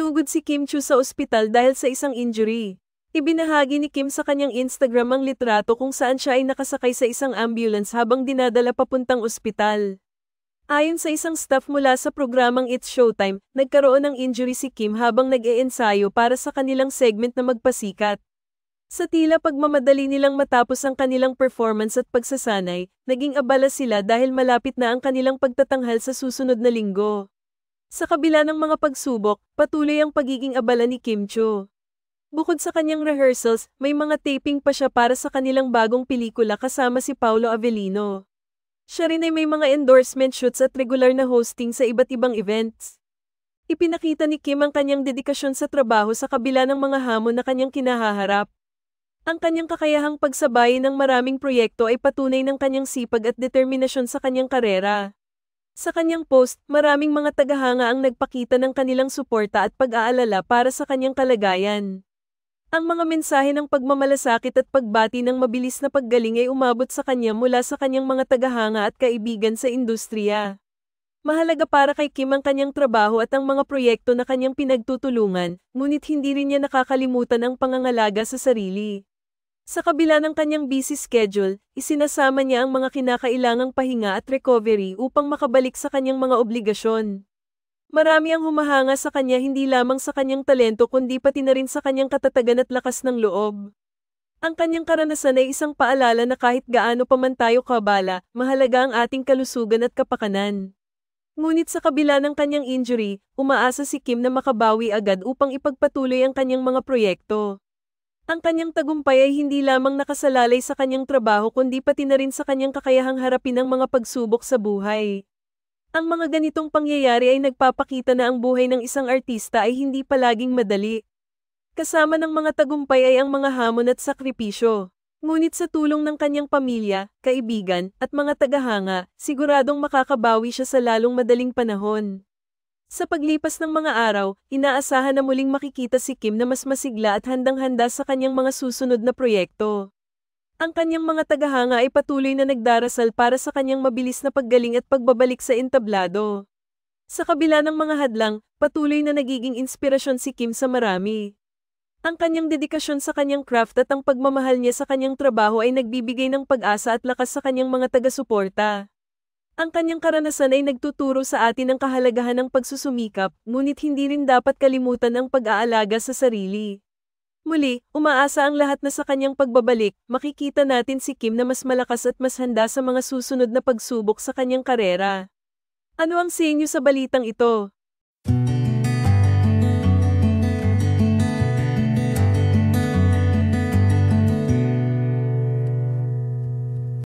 Sinugod si Kim Chiu sa ospital dahil sa isang injury. Ibinahagi ni Kim sa kanyang Instagram ang litrato kung saan siya ay nakasakay sa isang ambulance habang dinadala papuntang ospital. Ayon sa isang staff mula sa programang It's Showtime, nagkaroon ng injury si Kim habang nag-iensayo para sa kanilang segment na Magpasikat. Sa tila pagmamadali nilang matapos ang kanilang performance at pagsasanay, naging abala sila dahil malapit na ang kanilang pagtatanghal sa susunod na linggo. Sa kabila ng mga pagsubok, patuloy ang pagiging abala ni Kim Chiu. Bukod sa kanyang rehearsals, may mga taping pa siya para sa kanilang bagong pelikula kasama si Paolo Avellino. Siya rin ay may mga endorsement shoots at regular na hosting sa iba't ibang events. Ipinakita ni Kim ang kanyang dedikasyon sa trabaho sa kabila ng mga hamon na kanyang kinahaharap. Ang kanyang kakayahang pagsabayin ng maraming proyekto ay patunay ng kanyang sipag at determinasyon sa kanyang karera. Sa kanyang post, maraming mga tagahanga ang nagpakita ng kanilang suporta at pag-aalala para sa kanyang kalagayan. Ang mga mensahe ng pagmamalasakit at pagbati ng mabilis na paggaling ay umabot sa kanya mula sa kanyang mga tagahanga at kaibigan sa industriya. Mahalaga para kay Kim ang kanyang trabaho at ang mga proyekto na kanyang pinagtutulungan, ngunit hindi rin niya nakakalimutan ang pangangalaga sa sarili. Sa kabila ng kanyang busy schedule, isinasama niya ang mga kinakailangang pahinga at recovery upang makabalik sa kanyang mga obligasyon. Marami ang humahanga sa kanya hindi lamang sa kanyang talento kundi pati na rin sa kanyang katatagan at lakas ng loob. Ang kanyang karanasan ay isang paalala na kahit gaano pa man tayo kabala, mahalaga ang ating kalusugan at kapakanan. Ngunit sa kabila ng kanyang injury, umaasa si Kim na makabawi agad upang ipagpatuloy ang kanyang mga proyekto. Ang kanyang tagumpay ay hindi lamang nakasalalay sa kanyang trabaho kundi pati na rin sa kanyang kakayahang harapin ang mga pagsubok sa buhay. Ang mga ganitong pangyayari ay nagpapakita na ang buhay ng isang artista ay hindi palaging madali. Kasama ng mga tagumpay ay ang mga hamon at sakripisyo. Ngunit sa tulong ng kanyang pamilya, kaibigan, at mga tagahanga, siguradong makakabawi siya sa lalong madaling panahon. Sa paglipas ng mga araw, inaasahan na muling makikita si Kim na mas masigla at handang-handa sa kanyang mga susunod na proyekto. Ang kanyang mga tagahanga ay patuloy na nagdarasal para sa kanyang mabilis na paggaling at pagbabalik sa entablado. Sa kabila ng mga hadlang, patuloy na nagiging inspirasyon si Kim sa marami. Ang kanyang dedikasyon sa kanyang craft at ang pagmamahal niya sa kanyang trabaho ay nagbibigay ng pag-asa at lakas sa kanyang mga taga-suporta. Ang kanyang karanasan ay nagtuturo sa atin ng kahalagahan ng pagsusumikap, ngunit hindi rin dapat kalimutan ang pag-aalaga sa sarili. Muli, umaasa ang lahat na sa kanyang pagbabalik, makikita natin si Kim na mas malakas at mas handa sa mga susunod na pagsubok sa kanyang karera. Ano ang sa inyo sa balitang ito?